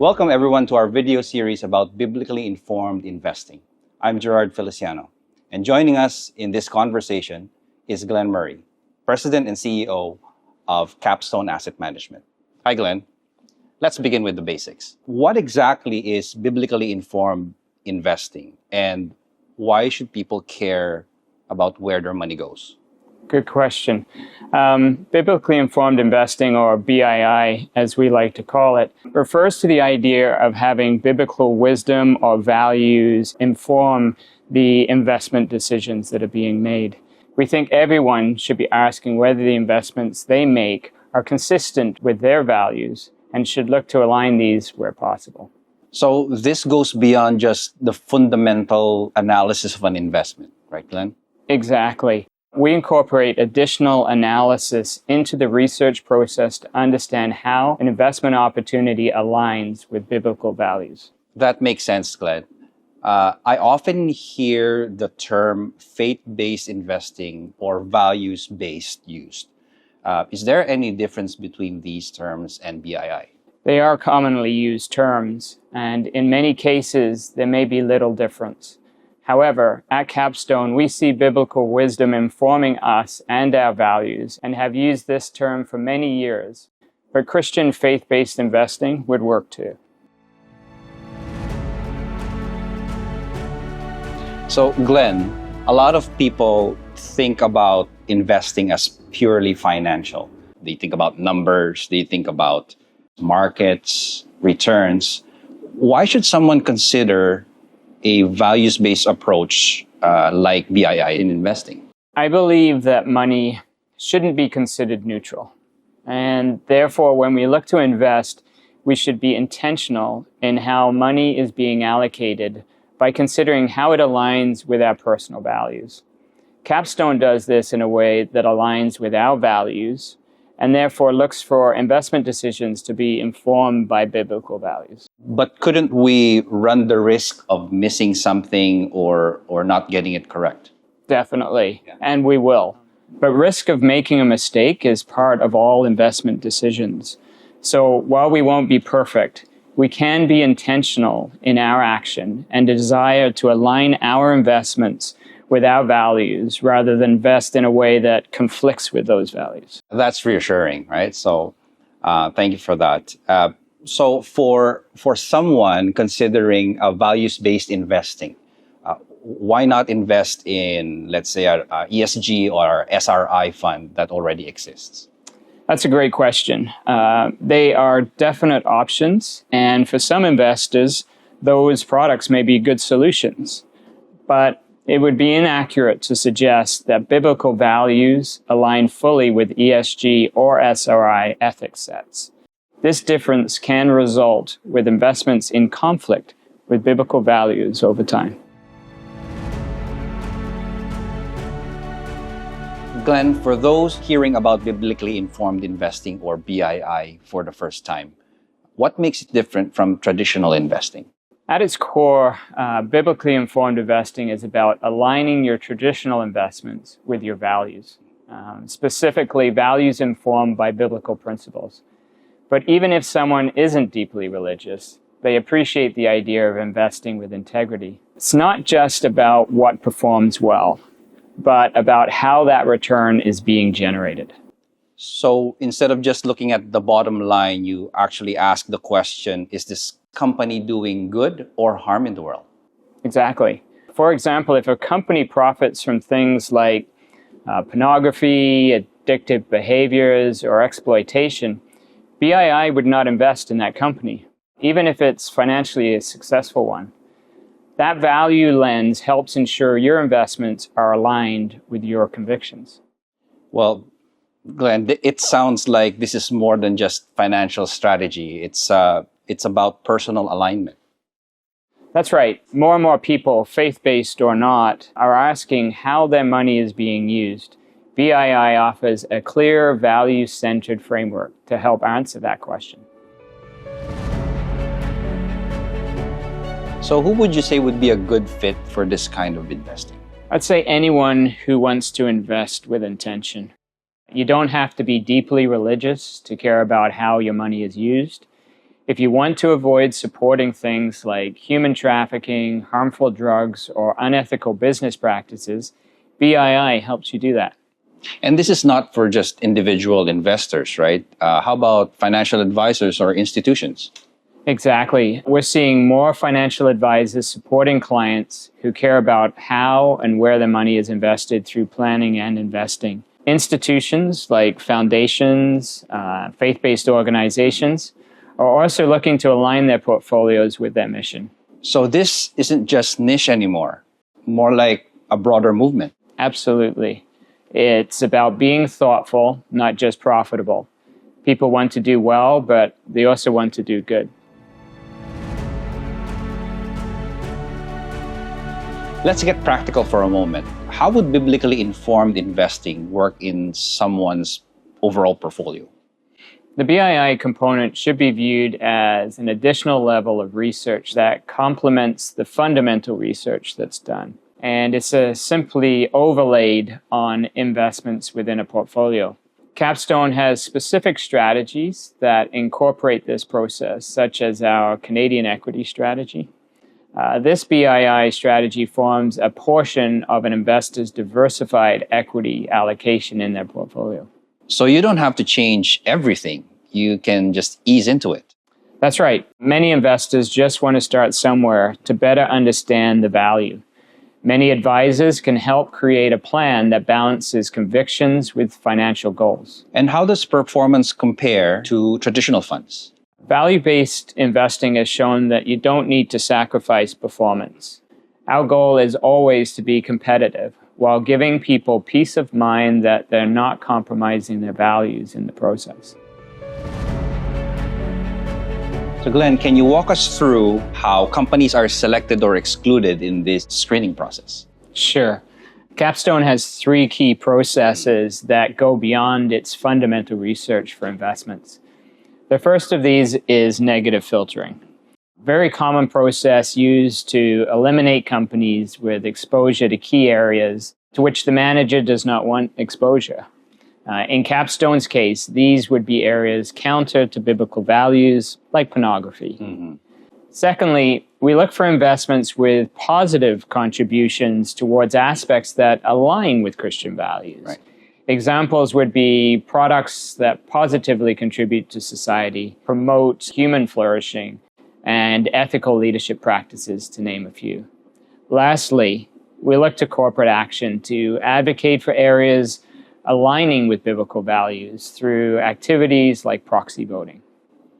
Welcome everyone to our video series about biblically informed investing. I'm Gerard Feliciano, and joining us in this conversation is Glenn Murray, President and CEO of Capstone Asset Management. Hi Glenn. Let's begin with the basics. What exactly is biblically informed investing, and why should people care about where their money goes? Good question. Biblically informed investing, or BII as we like to call it, refers to the idea of having biblical wisdom or values inform the investment decisions that are being made. We think everyone should be asking whether the investments they make are consistent with their values and should look to align these where possible. So this goes beyond just the fundamental analysis of an investment, right, Glenn? Exactly. We incorporate additional analysis into the research process to understand how an investment opportunity aligns with biblical values. That makes sense, Glenn. I often hear the term faith-based investing or values-based used. Is there any difference between these terms and BII? They are commonly used terms, and in many cases, there may be little difference. However, at Capstone, we see biblical wisdom informing us and our values and have used this term for many years. But Christian faith-based investing would work too. So, Glenn, a lot of people think about investing as purely financial. They think about numbers, they think about markets, returns. Why should someone consider a values-based approach like BII in investing? I believe that money shouldn't be considered neutral. And therefore, when we look to invest, we should be intentional in how money is being allocated by considering how it aligns with our personal values. Capstone does this in a way that aligns with our values and therefore looks for investment decisions to be informed by biblical values. But couldn't we run the risk of missing something or not getting it correct? Definitely, and we will. But risk of making a mistake is part of all investment decisions. So while we won't be perfect, we can be intentional in our action and desire to align our investments with our values rather than invest in a way that conflicts with those values. That's reassuring, right? So thank you for that. So for someone considering a values-based investing, why not invest in, let's say, a ESG or SRI fund that already exists? That's a great question. They are definite options, and for some investors, those products may be good solutions. But it would be inaccurate to suggest that biblical values align fully with ESG or SRI ethics sets. This difference can result with investments in conflict with biblical values over time. Glenn, for those hearing about biblically informed investing or BII for the first time, what makes it different from traditional investing? At its core, biblically informed investing is about aligning your traditional investments with your values, specifically values informed by biblical principles. But even if someone isn't deeply religious, they appreciate the idea of investing with integrity. It's not just about what performs well, but about how that return is being generated. So instead of just looking at the bottom line, you actually ask the question, is this company doing good or harm in the world? Exactly. For example, if a company profits from things like pornography, addictive behaviors, or exploitation, BII would not invest in that company, even if it's financially a successful one. That value lens helps ensure your investments are aligned with your convictions. Well, Glenn, it sounds like this is more than just financial strategy. It's about personal alignment. That's right. More and more people, faith-based or not, are asking how their money is being used. BII offers a clear, value-centered framework to help answer that question. So who would you say would be a good fit for this kind of investing? I'd say anyone who wants to invest with intention. You don't have to be deeply religious to care about how your money is used. If you want to avoid supporting things like human trafficking, harmful drugs, or unethical business practices, BII helps you do that. And this is not for just individual investors, right? How about financial advisors or institutions? Exactly. We're seeing more financial advisors supporting clients who care about how and where their money is invested through planning and investing. Institutions like foundations, faith-based organizations, are also looking to align their portfolios with their mission. So this isn't just niche anymore, more like a broader movement. Absolutely. It's about being thoughtful, not just profitable. People want to do well, but they also want to do good. Let's get practical for a moment. How would biblically informed investing work in someone's overall portfolio? The BII component should be viewed as an additional level of research that complements the fundamental research that's done. And it's simply overlaid on investments within a portfolio. Capstone has specific strategies that incorporate this process, such as our Canadian equity strategy. This BII strategy forms a portion of an investor's diversified equity allocation in their portfolio. So you don't have to change everything. You can just ease into it. That's right. Many investors just want to start somewhere to better understand the value. Many advisors can help create a plan that balances convictions with financial goals. And how does performance compare to traditional funds? Value-based investing has shown that you don't need to sacrifice performance. Our goal is always to be competitive while giving people peace of mind that they're not compromising their values in the process. So Glenn, can you walk us through how companies are selected or excluded in this screening process? Sure. Capstone has 3 key processes that go beyond its fundamental research for investments. The first of these is negative filtering. Very common process used to eliminate companies with exposure to key areas to which the manager does not want exposure. In Capstone's case, these would be areas counter to biblical values, like pornography. Mm-hmm. Secondly, we look for investments with positive contributions towards aspects that align with Christian values. Right. Examples would be products that positively contribute to society, promote human flourishing, and ethical leadership practices, to name a few. Lastly, we look to corporate action to advocate for areas aligning with biblical values through activities like proxy voting.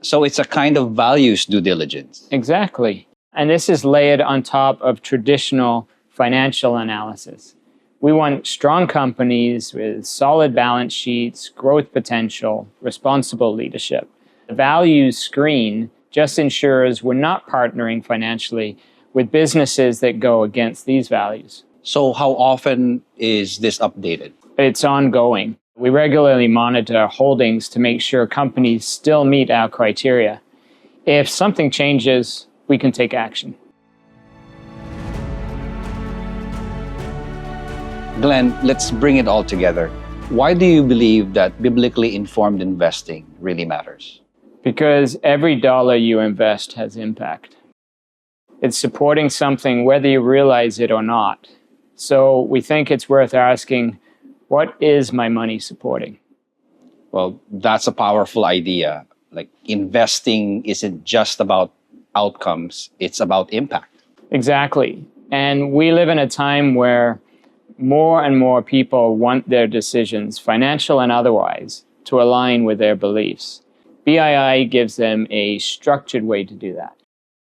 So it's a kind of values due diligence. Exactly. And this is layered on top of traditional financial analysis. We want strong companies with solid balance sheets, growth potential, responsible leadership. The values screen just ensures we're not partnering financially with businesses that go against these values. So how often is this updated? It's ongoing. We regularly monitor holdings to make sure companies still meet our criteria. If something changes, we can take action. Glenn, let's bring it all together. Why do you believe that biblically informed investing really matters? Because every dollar you invest has impact. It's supporting something whether you realize it or not. So we think it's worth asking, what is my money supporting? Well, that's a powerful idea. Like, investing isn't just about outcomes, it's about impact. Exactly. And we live in a time where more and more people want their decisions, financial and otherwise, to align with their beliefs. BII gives them a structured way to do that.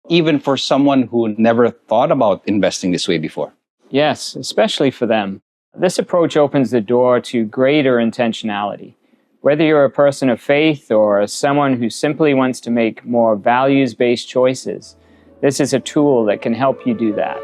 Even for someone who never thought about investing this way before. Yes, especially for them. This approach opens the door to greater intentionality. Whether you're a person of faith or someone who simply wants to make more values-based choices, this is a tool that can help you do that.